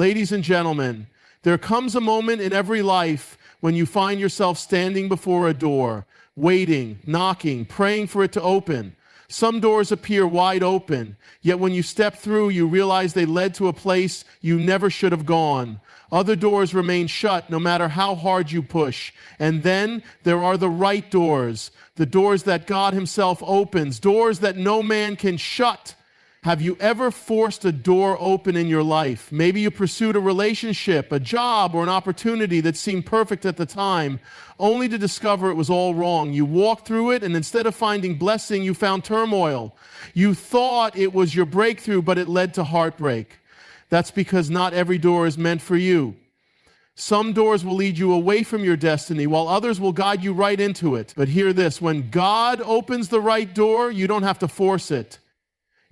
Ladies and gentlemen, there comes a moment in every life when you find yourself standing before a door, waiting, knocking, praying for it to open. Some doors appear wide open, yet when you step through, you realize they led to a place you never should have gone. Other doors remain shut no matter how hard you push. And then there are the right doors, the doors that God Himself opens, doors that no man can shut. Have you ever forced a door open in your life? Maybe you pursued a relationship, a job, or an opportunity that seemed perfect at the time, only to discover it was all wrong. You walked through it, and instead of finding blessing, you found turmoil. You thought it was your breakthrough, but it led to heartbreak. That's because not every door is meant for you. Some doors will lead you away from your destiny, while others will guide you right into it. But hear this, when God opens the right door, you don't have to force it.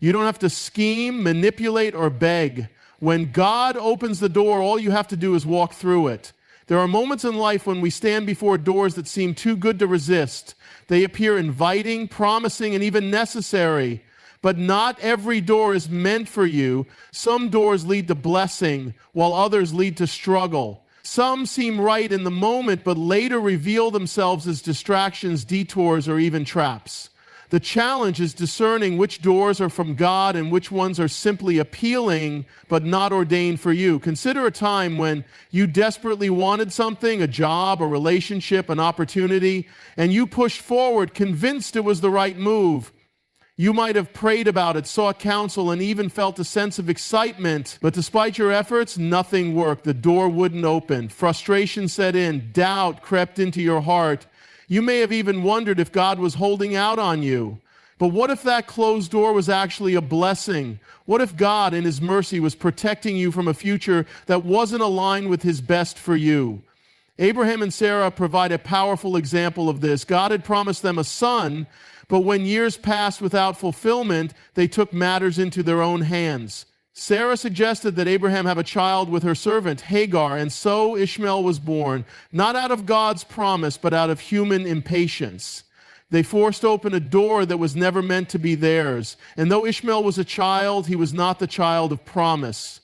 You don't have to scheme, manipulate, or beg. When God opens the door, all you have to do is walk through it. There are moments in life when we stand before doors that seem too good to resist. They appear inviting, promising, and even necessary. But not every door is meant for you. Some doors lead to blessing, while others lead to struggle. Some seem right in the moment, but later reveal themselves as distractions, detours, or even traps. The challenge is discerning which doors are from God and which ones are simply appealing but not ordained for you. Consider a time when you desperately wanted something, a job, a relationship, an opportunity, and you pushed forward, convinced it was the right move. You might have prayed about it, sought counsel, and even felt a sense of excitement, but despite your efforts, nothing worked. The door wouldn't open. Frustration set in. Doubt crept into your heart. You may have even wondered if God was holding out on you. But what if that closed door was actually a blessing? What if God, in His mercy, was protecting you from a future that wasn't aligned with His best for you? Abraham and Sarah provide a powerful example of this. God had promised them a son, but when years passed without fulfillment, they took matters into their own hands. Sarah suggested that Abraham have a child with her servant, Hagar, and so Ishmael was born, not out of God's promise, but out of human impatience. They forced open a door that was never meant to be theirs. And though Ishmael was a child, he was not the child of promise.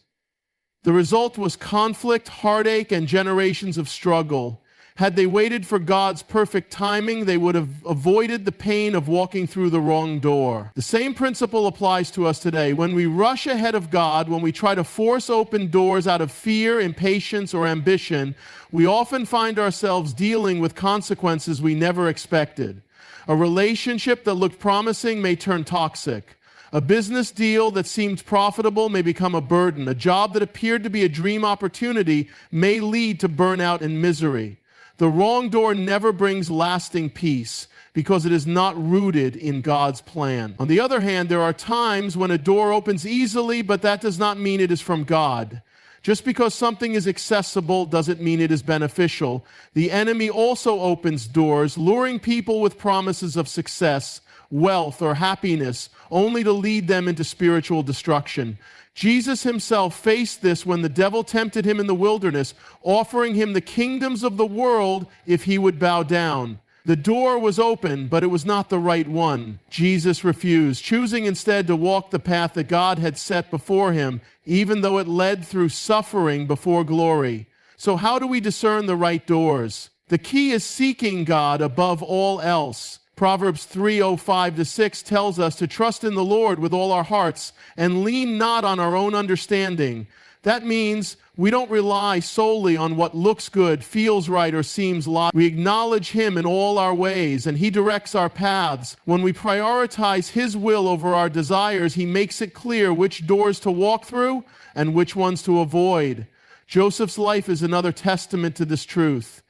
The result was conflict, heartache, and generations of struggle. Had they waited for God's perfect timing, they would have avoided the pain of walking through the wrong door. The same principle applies to us today. When we rush ahead of God, when we try to force open doors out of fear, impatience, or ambition, we often find ourselves dealing with consequences we never expected. A relationship that looked promising may turn toxic. A business deal that seemed profitable may become a burden. A job that appeared to be a dream opportunity may lead to burnout and misery. The wrong door never brings lasting peace because it is not rooted in God's plan. On the other hand, there are times when a door opens easily, but that does not mean it is from God. Just because something is accessible doesn't mean it is beneficial. The enemy also opens doors, luring people with promises of success, wealth, or happiness, only to lead them into spiritual destruction. Jesus Himself faced this when the devil tempted Him in the wilderness, offering Him the kingdoms of the world if He would bow down. The door was open, but it was not the right one. Jesus refused, choosing instead to walk the path that God had set before Him, even though it led through suffering before glory. So how do we discern the right doors? The key is seeking God above all else. Proverbs 3:5-6 tells us to trust in the Lord with all our hearts and lean not on our own understanding. That means we don't rely solely on what looks good, feels right, or seems logical. We acknowledge Him in all our ways, and He directs our paths. When we prioritize His will over our desires, He makes it clear which doors to walk through and which ones to avoid. Joseph's life is another testament to this truth.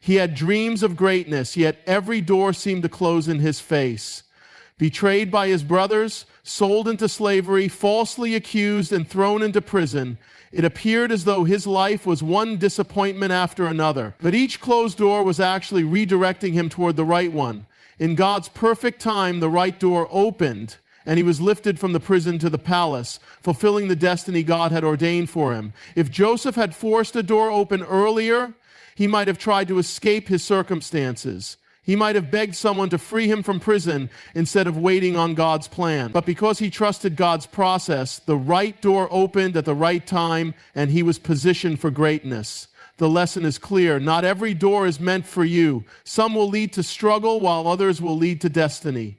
He had dreams of greatness, yet every door seemed to close in his face. Betrayed by his brothers, sold into slavery, falsely accused, and thrown into prison, it appeared as though his life was one disappointment after another. But each closed door was actually redirecting him toward the right one. In God's perfect time, the right door opened, and he was lifted from the prison to the palace, fulfilling the destiny God had ordained for him. If Joseph had forced a door open earlier, he might have tried to escape his circumstances. He might have begged someone to free him from prison instead of waiting on God's plan. But because he trusted God's process, the right door opened at the right time, and he was positioned for greatness. The lesson is clear. Not every door is meant for you. Some will lead to struggle, while others will lead to destiny.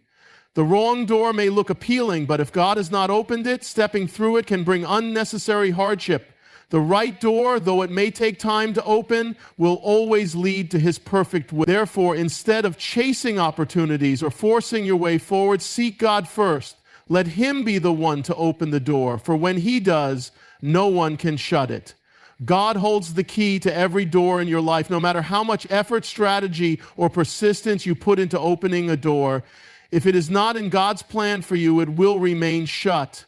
The wrong door may look appealing, but if God has not opened it, stepping through it can bring unnecessary hardship. The right door, though it may take time to open, will always lead to his perfect will. Therefore, instead of chasing opportunities or forcing your way forward, seek God first. Let him be the one to open the door, for when he does, no one can shut it. God holds the key to every door in your life, no matter how much effort, strategy, or persistence you put into opening a door. If it is not in God's plan for you, it will remain shut.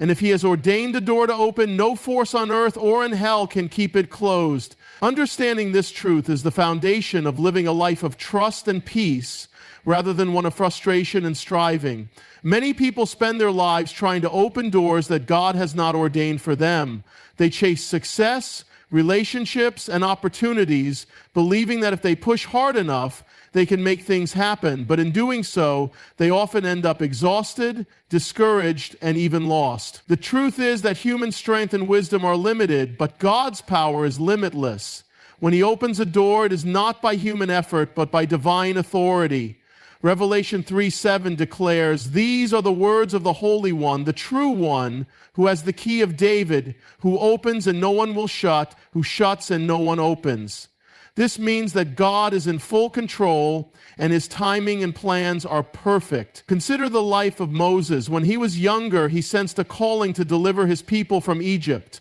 And if he has ordained the door to open, no force on earth or in hell can keep it closed. Understanding this truth is the foundation of living a life of trust and peace rather than one of frustration and striving. Many people spend their lives trying to open doors that God has not ordained for them. They chase success, relationships, and opportunities, believing that if they push hard enough, they can make things happen. But in doing so, they often end up exhausted, discouraged, and even lost. The truth is that human strength and wisdom are limited, but God's power is limitless. When he opens a door, it is not by human effort, but by divine authority. Revelation 3:7 declares, "These are the words of the Holy One, the true One, who has the key of David, who opens and no one will shut, who shuts and no one opens." This means that God is in full control and his timing and plans are perfect. Consider the life of Moses. When he was younger, he sensed a calling to deliver his people from Egypt.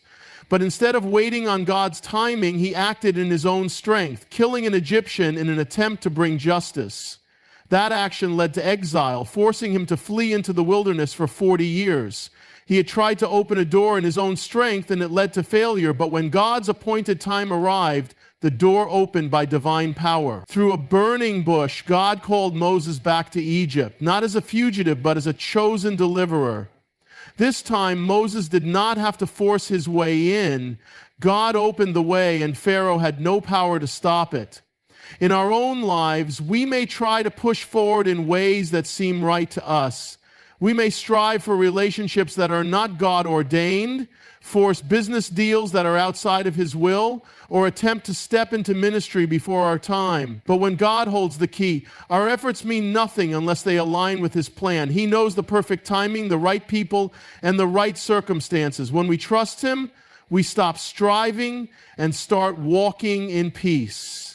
But instead of waiting on God's timing, he acted in his own strength, killing an Egyptian in an attempt to bring justice. That action led to exile, forcing him to flee into the wilderness for 40 years. He had tried to open a door in his own strength, and it led to failure. But when God's appointed time arrived, the door opened by divine power. Through a burning bush, God called Moses back to Egypt, not as a fugitive, but as a chosen deliverer. This time, Moses did not have to force his way in. God opened the way, and Pharaoh had no power to stop it. In our own lives, we may try to push forward in ways that seem right to us. We may strive for relationships that are not God-ordained, force business deals that are outside of his will, or attempt to step into ministry before our time. But when God holds the key, our efforts mean nothing unless they align with his plan. He knows the perfect timing, the right people, and the right circumstances. When we trust him, we stop striving and start walking in peace.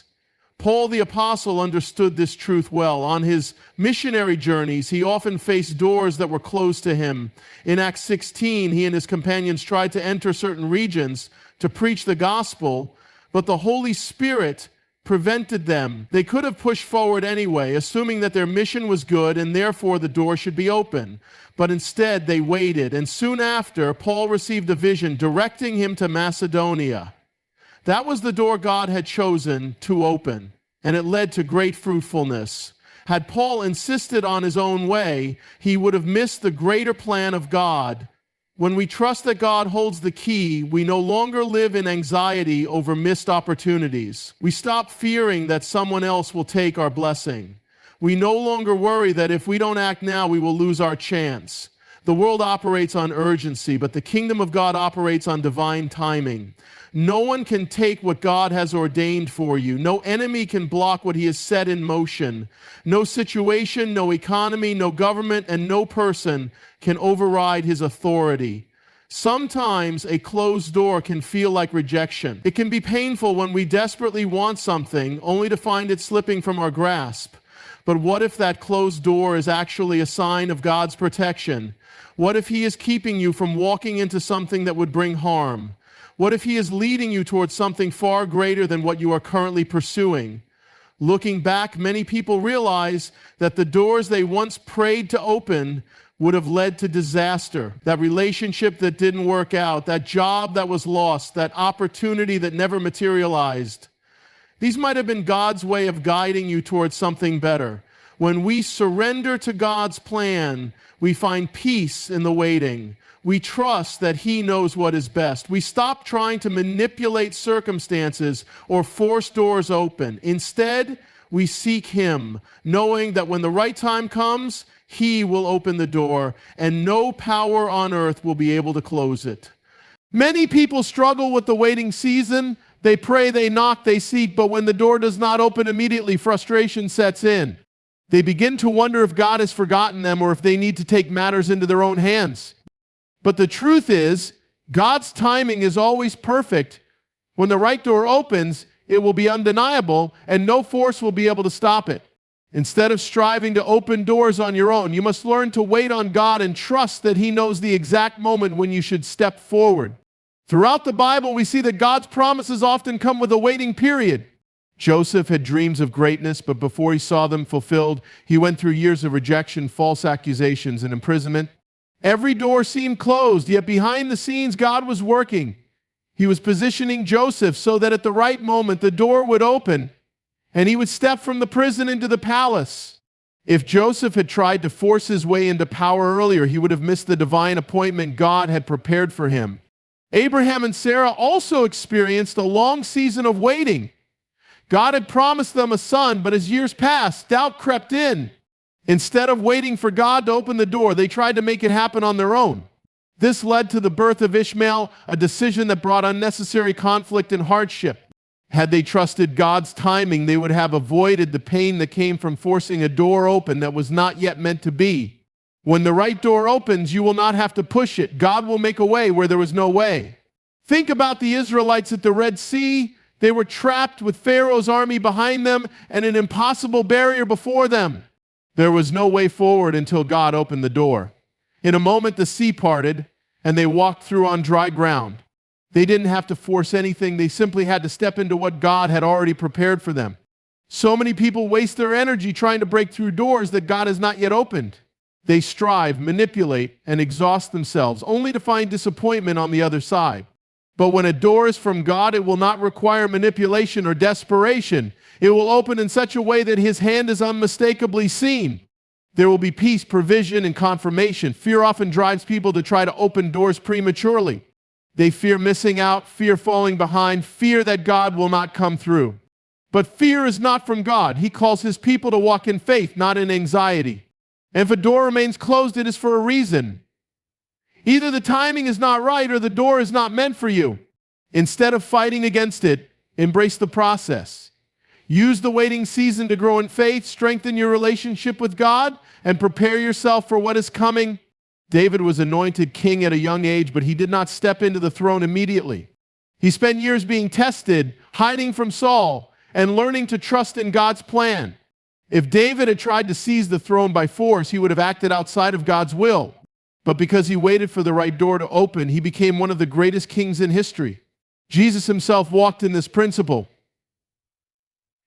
Paul the Apostle understood this truth well. On his missionary journeys, he often faced doors that were closed to him. In Acts 16, he and his companions tried to enter certain regions to preach the gospel, but the Holy Spirit prevented them. They could have pushed forward anyway, assuming that their mission was good and therefore the door should be open. But instead, they waited, and soon after, Paul received a vision directing him to Macedonia. That was the door God had chosen to open, and it led to great fruitfulness. Had Paul insisted on his own way, he would have missed the greater plan of God. When we trust that God holds the key, we no longer live in anxiety over missed opportunities. We stop fearing that someone else will take our blessing. We no longer worry that if we don't act now, we will lose our chance. The world operates on urgency, but the kingdom of God operates on divine timing. No one can take what God has ordained for you. No enemy can block what he has set in motion. No situation, no economy, no government, and no person can override his authority. Sometimes a closed door can feel like rejection. It can be painful when we desperately want something only to find it slipping from our grasp. But what if that closed door is actually a sign of God's protection? What if he is keeping you from walking into something that would bring harm? What if he is leading you towards something far greater than what you are currently pursuing? Looking back, many people realize that the doors they once prayed to open would have led to disaster. That relationship that didn't work out, that job that was lost, that opportunity that never materialized. These might have been God's way of guiding you towards something better. When we surrender to God's plan, we find peace in the waiting. We trust that he knows what is best. We stop trying to manipulate circumstances or force doors open. Instead, we seek him, knowing that when the right time comes, he will open the door, and no power on earth will be able to close it. Many people struggle with the waiting season. They pray, they knock, they seek, but when the door does not open immediately, frustration sets in. They begin to wonder if God has forgotten them or if they need to take matters into their own hands. But the truth is, God's timing is always perfect. When the right door opens, it will be undeniable, and no force will be able to stop it. Instead of striving to open doors on your own, you must learn to wait on God and trust that he knows the exact moment when you should step forward. Throughout the Bible, we see that God's promises often come with a waiting period. Joseph had dreams of greatness, but before he saw them fulfilled, he went through years of rejection, false accusations, and imprisonment. Every door seemed closed, yet behind the scenes, God was working. He was positioning Joseph so that at the right moment, the door would open, and he would step from the prison into the palace. If Joseph had tried to force his way into power earlier, he would have missed the divine appointment God had prepared for him. Abraham and Sarah also experienced a long season of waiting. God had promised them a son, but as years passed, doubt crept in. Instead of waiting for God to open the door, they tried to make it happen on their own. This led to the birth of Ishmael, a decision that brought unnecessary conflict and hardship. Had they trusted God's timing, they would have avoided the pain that came from forcing a door open that was not yet meant to be. When the right door opens, you will not have to push it. God will make a way where there was no way. Think about the Israelites at the Red Sea. They were trapped with Pharaoh's army behind them and an impossible barrier before them. There was no way forward until God opened the door. In a moment, the sea parted, and they walked through on dry ground. They didn't have to force anything. They simply had to step into what God had already prepared for them. So many people waste their energy trying to break through doors that God has not yet opened. They strive, manipulate, and exhaust themselves, only to find disappointment on the other side. But when a door is from God, it will not require manipulation or desperation. It will open in such a way that his hand is unmistakably seen. There will be peace, provision, and confirmation. Fear often drives people to try to open doors prematurely. They fear missing out, fear falling behind, fear that God will not come through. But fear is not from God. He calls his people to walk in faith, not in anxiety. And if a door remains closed, it is for a reason. Either the timing is not right or the door is not meant for you. Instead of fighting against it, embrace the process. Use the waiting season to grow in faith, strengthen your relationship with God, and prepare yourself for what is coming. David was anointed king at a young age, but he did not step into the throne immediately. He spent years being tested, hiding from Saul, and learning to trust in God's plan. If David had tried to seize the throne by force, he would have acted outside of God's will. But because he waited for the right door to open, he became one of the greatest kings in history. Jesus himself walked in this principle.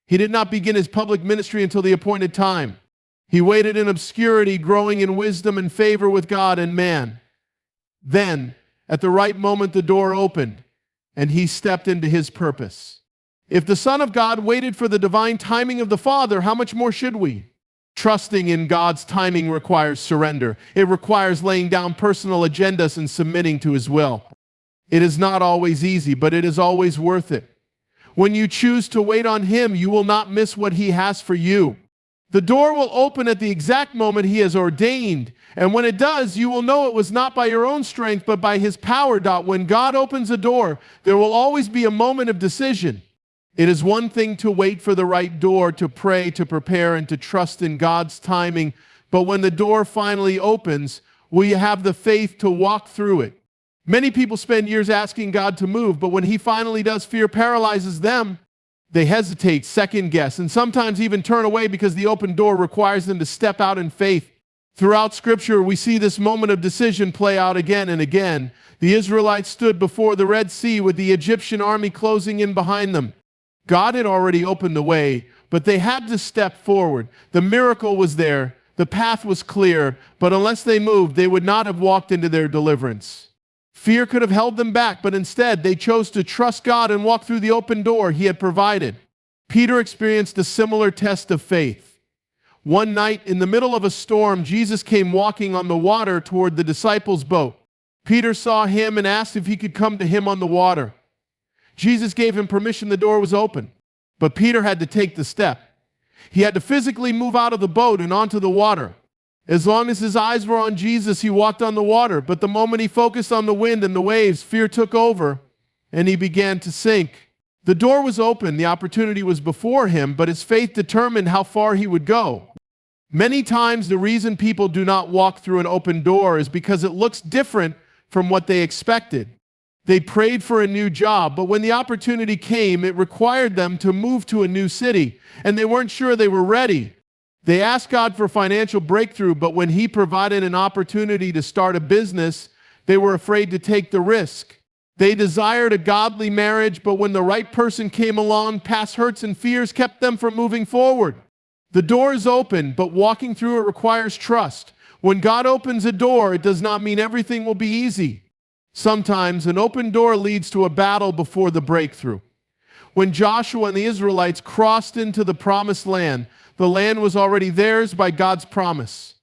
He did not begin his public ministry until the appointed time. He waited in obscurity, growing in wisdom and favor with God and man. Then, at the right moment, the door opened, and he stepped into his purpose. If the Son of God waited for the divine timing of the Father, how much more should we? Trusting in God's timing requires surrender. It requires laying down personal agendas and submitting to his will. It is not always easy, but it is always worth it. When you choose to wait on him, you will not miss what he has for you. The door will open at the exact moment he has ordained, and when it does, you will know it was not by your own strength, but by his power. When God opens a door, there will always be a moment of decision. It is one thing to wait for the right door, to pray, to prepare, and to trust in God's timing. But when the door finally opens, will you have the faith to walk through it? Many people spend years asking God to move, but when he finally does, fear paralyzes them. They hesitate, second guess, and sometimes even turn away because the open door requires them to step out in faith. Throughout Scripture, we see this moment of decision play out again and again. The Israelites stood before the Red Sea with the Egyptian army closing in behind them. God had already opened the way, but they had to step forward. The miracle was there. The path was clear, but unless they moved, they would not have walked into their deliverance. Fear could have held them back, but instead they chose to trust God and walk through the open door he had provided. Peter experienced a similar test of faith. One night, in the middle of a storm, Jesus came walking on the water toward the disciples' boat. Peter saw him and asked if he could come to him on the water. Jesus gave him permission. The door was open, but Peter had to take the step. He had to physically move out of the boat and onto the water. As long as his eyes were on Jesus, he walked on the water. But the moment he focused on the wind and the waves, fear took over, and he began to sink. The door was open, the opportunity was before him, but his faith determined how far he would go. Many times the reason people do not walk through an open door is because it looks different from what they expected. They prayed for a new job, but when the opportunity came, it required them to move to a new city, and they weren't sure they were ready. They asked God for financial breakthrough, but when He provided an opportunity to start a business, they were afraid to take the risk. They desired a godly marriage, but when the right person came along, past hurts and fears kept them from moving forward. The door is open, but walking through it requires trust. When God opens a door, it does not mean everything will be easy. Sometimes an open door leads to a battle before the breakthrough. When Joshua and the Israelites crossed into the promised land, the land was already theirs by God's promise.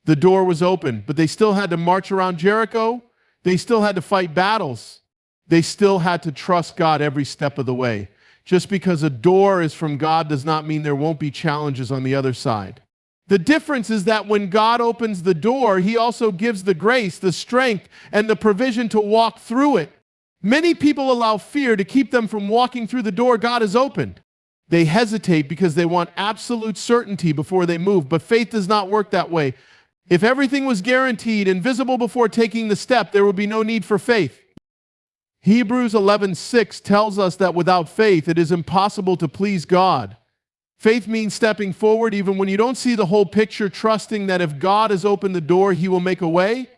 The door was open, but they still had to march around Jericho. They still had to fight battles. They still had to trust God every step of the way. Just because a door is from God does not mean there won't be challenges on the other side. The difference is that when God opens the door, He also gives the grace, the strength, and the provision to walk through it. Many people allow fear to keep them from walking through the door God has opened. They hesitate because they want absolute certainty before they move, but faith does not work that way. If everything was guaranteed and visible before taking the step, there would be no need for faith. Hebrews 11:6 tells us that without faith, it is impossible to please God. Faith means stepping forward even when you don't see the whole picture, trusting that if God has opened the door, He will make a way.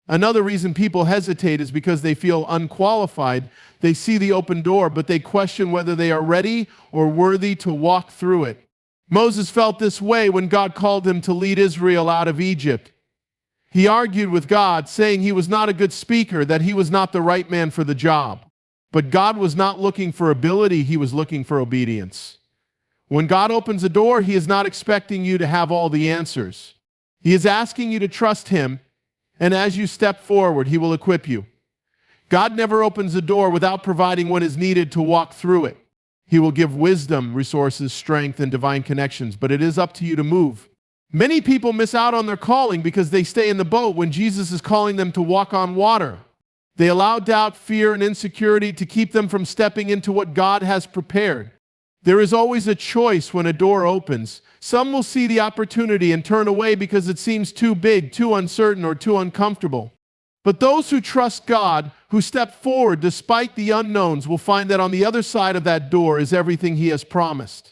Another reason people hesitate is because they feel unqualified. They see the open door, but they question whether they are ready or worthy to walk through it. Moses felt this way when God called him to lead Israel out of Egypt. He argued with God, saying he was not a good speaker, that he was not the right man for the job. But God was not looking for ability, He was looking for obedience. When God opens a door, He is not expecting you to have all the answers. He is asking you to trust Him, and as you step forward, He will equip you. God never opens a door without providing what is needed to walk through it. He will give wisdom, resources, strength, and divine connections, but it is up to you to move. Many people miss out on their calling because they stay in the boat when Jesus is calling them to walk on water. They allow doubt, fear, and insecurity to keep them from stepping into what God has prepared. There is always a choice when a door opens. Some will see the opportunity and turn away because it seems too big, too uncertain, or too uncomfortable. But those who trust God, who step forward despite the unknowns, will find that on the other side of that door is everything He has promised.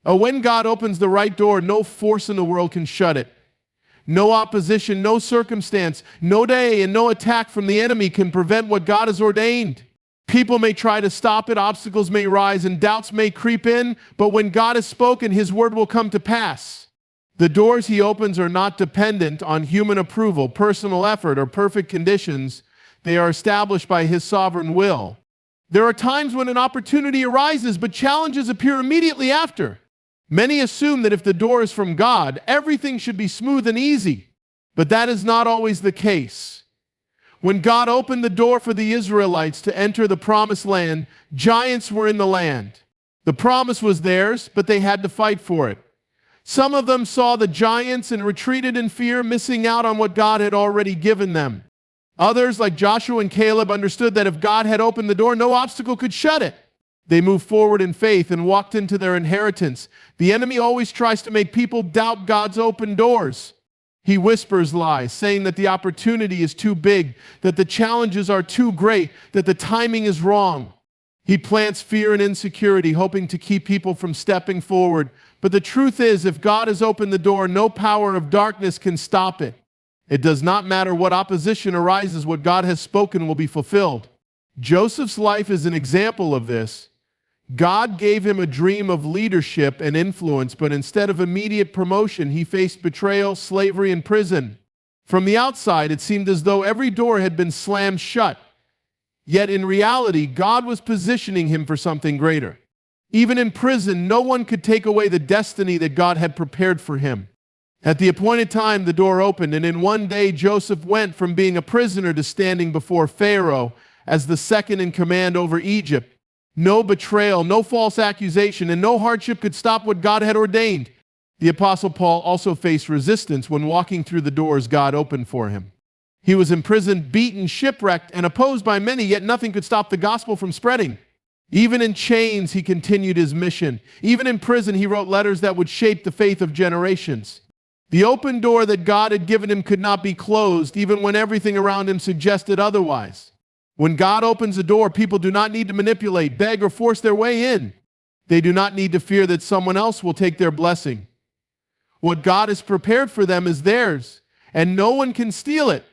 When God opens the right door, no force in the world can shut it. No opposition, no circumstance, no day, and no attack from the enemy can prevent what God has ordained. People may try to stop it, obstacles may rise, and doubts may creep in, but when God has spoken, His word will come to pass. The doors He opens are not dependent on human approval, personal effort, or perfect conditions. They are established by His sovereign will. There are times when an opportunity arises, but challenges appear immediately after. Many assume that if the door is from God, everything should be smooth and easy, but that is not always the case. When God opened the door for the Israelites to enter the promised land, giants were in the land. The promise was theirs, but they had to fight for it. Some of them saw the giants and retreated in fear, missing out on what God had already given them. Others, like Joshua and Caleb, understood that if God had opened the door, no obstacle could shut it. They moved forward in faith and walked into their inheritance. The enemy always tries to make people doubt God's open doors. He whispers lies, saying that the opportunity is too big, that the challenges are too great, that the timing is wrong. He plants fear and insecurity, hoping to keep people from stepping forward. But the truth is, if God has opened the door, no power of darkness can stop it. It does not matter what opposition arises, what God has spoken will be fulfilled. Joseph's life is an example of this. God gave him a dream of leadership and influence, but instead of immediate promotion, he faced betrayal, slavery, and prison. From the outside, it seemed as though every door had been slammed shut. Yet in reality, God was positioning him for something greater. Even in prison, no one could take away the destiny that God had prepared for him. At the appointed time, the door opened, and in one day, Joseph went from being a prisoner to standing before Pharaoh as the second in command over Egypt. No betrayal, no false accusation, and no hardship could stop what God had ordained. The Apostle Paul also faced resistance when walking through the doors God opened for him. He was imprisoned, beaten, shipwrecked, and opposed by many, yet nothing could stop the gospel from spreading. Even in chains, he continued his mission. Even in prison, he wrote letters that would shape the faith of generations. The open door that God had given him could not be closed, even when everything around him suggested otherwise. When God opens a door, people do not need to manipulate, beg, or force their way in. They do not need to fear that someone else will take their blessing. What God has prepared for them is theirs, and no one can steal it.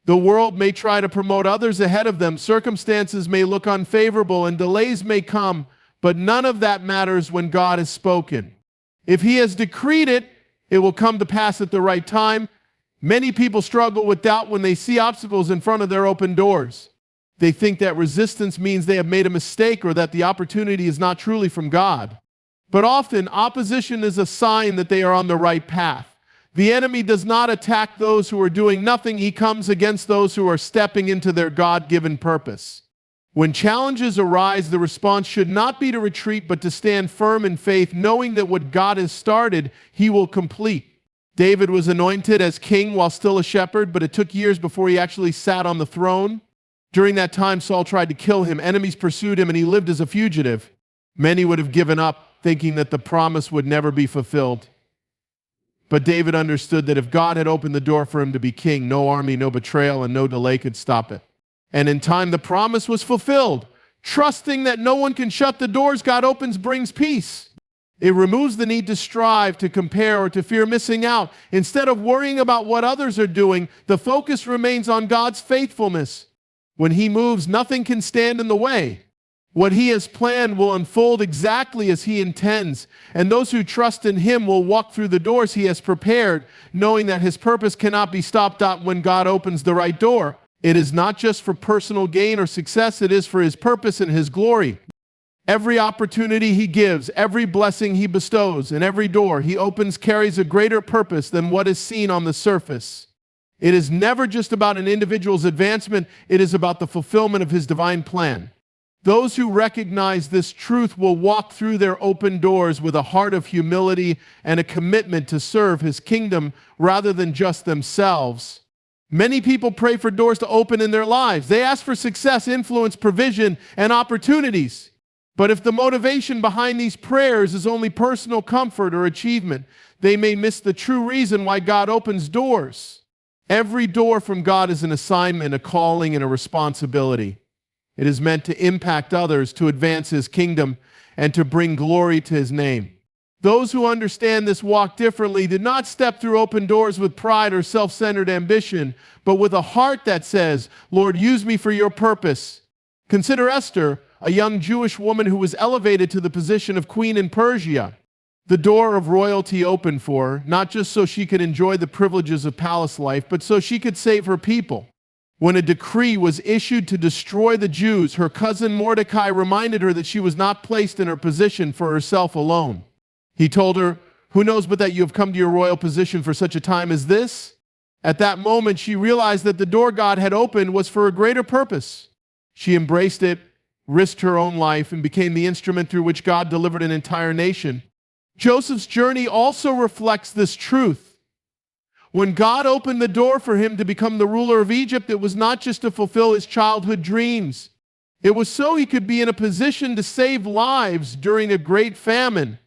The world may try to promote others ahead of them. Circumstances may look unfavorable and delays may come, but none of that matters when God has spoken. If He has decreed it, it will come to pass at the right time. Many people struggle with doubt when they see obstacles in front of their open doors. They think that resistance means they have made a mistake or that the opportunity is not truly from God. But often, opposition is a sign that they are on the right path. The enemy does not attack those who are doing nothing. He comes against those who are stepping into their God-given purpose. When challenges arise, the response should not be to retreat, but to stand firm in faith, knowing that what God has started, He will complete. David was anointed as king while still a shepherd, but it took years before he actually sat on the throne. During that time, Saul tried to kill him. Enemies pursued him, and he lived as a fugitive. Many would have given up, thinking that the promise would never be fulfilled. But David understood that if God had opened the door for him to be king, no army, no betrayal, and no delay could stop it. And in time, the promise was fulfilled. Trusting that no one can shut the doors God opens brings peace. It removes the need to strive, to compare, or to fear missing out. Instead of worrying about what others are doing, the focus remains on God's faithfulness. When He moves, nothing can stand in the way. What He has planned will unfold exactly as He intends, and those who trust in Him will walk through the doors He has prepared, knowing that His purpose cannot be stopped out when God opens the right door. It is not just for personal gain or success, it is for His purpose and His glory. Every opportunity He gives, every blessing He bestows, and every door He opens carries a greater purpose than what is seen on the surface. It is never just about an individual's advancement, it is about the fulfillment of His divine plan. Those who recognize this truth will walk through their open doors with a heart of humility and a commitment to serve His kingdom rather than just themselves. Many people pray for doors to open in their lives. They ask for success, influence, provision, and opportunities. But if the motivation behind these prayers is only personal comfort or achievement, they may miss the true reason why God opens doors. Every door from God is an assignment, a calling, and a responsibility. It is meant to impact others, to advance His kingdom, and to bring glory to His name. Those who understand this walk differently did not step through open doors with pride or self-centered ambition, but with a heart that says, "Lord, use me for your purpose." Consider Esther, a young Jewish woman who was elevated to the position of queen in Persia. The door of royalty opened for her, not just so she could enjoy the privileges of palace life, but so she could save her people. When a decree was issued to destroy the Jews, her cousin Mordecai reminded her that she was not placed in her position for herself alone. He told her, "Who knows but that you have come to your royal position for such a time as this?" At that moment, she realized that the door God had opened was for a greater purpose. She embraced it, risked her own life, and became the instrument through which God delivered an entire nation. Joseph's journey also reflects this truth. When God opened the door for him to become the ruler of Egypt, it was not just to fulfill his childhood dreams. It was so he could be in a position to save lives during a great famine.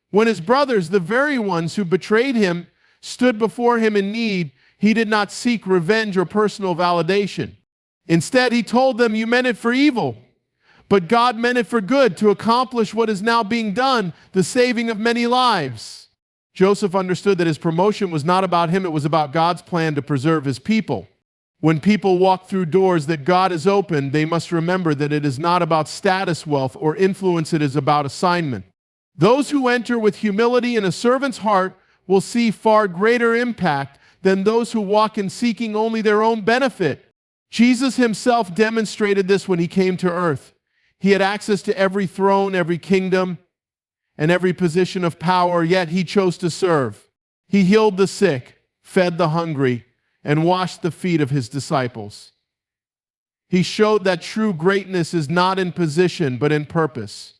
When his brothers, the very ones who betrayed him, stood before him in need, he did not seek revenge or personal validation. Instead, he told them, "You meant it for evil, but God meant it for good, to accomplish what is now being done, the saving of many lives." Joseph understood that his promotion was not about him, it was about God's plan to preserve His people. When people walk through doors that God has opened, they must remember that it is not about status, wealth, or influence, it is about assignment. Those who enter with humility and a servant's heart will see far greater impact than those who walk in seeking only their own benefit. Jesus Himself demonstrated this when He came to earth. He had access to every throne, every kingdom, and every position of power, yet He chose to serve. He healed the sick, fed the hungry, and washed the feet of His disciples. He showed that true greatness is not in position, but in purpose.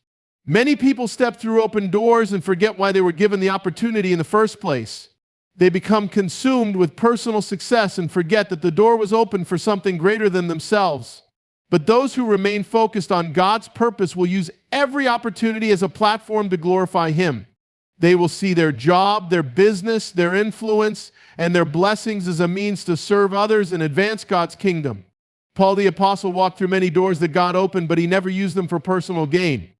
Many people step through open doors and forget why they were given the opportunity in the first place. They become consumed with personal success and forget that the door was open for something greater than themselves. But those who remain focused on God's purpose will use every opportunity as a platform to glorify Him. They will see their job, their business, their influence, and their blessings as a means to serve others and advance God's kingdom. Paul the Apostle walked through many doors that God opened, but he never used them for personal gain.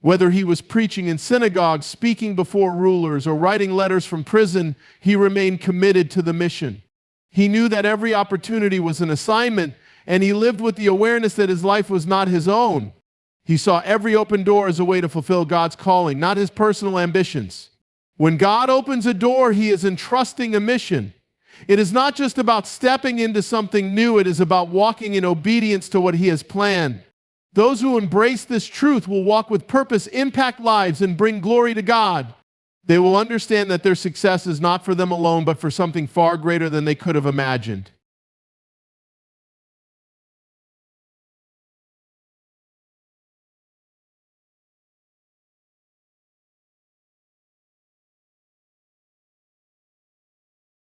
Whether he was preaching in synagogues, speaking before rulers, or writing letters from prison, he remained committed to the mission. He knew that every opportunity was an assignment, and he lived with the awareness that his life was not his own. He saw every open door as a way to fulfill God's calling, not his personal ambitions. When God opens a door, He is entrusting a mission. It is not just about stepping into something new, it is about walking in obedience to what He has planned. Those who embrace this truth will walk with purpose, impact lives, and bring glory to God. They will understand that their success is not for them alone, but for something far greater than they could have imagined.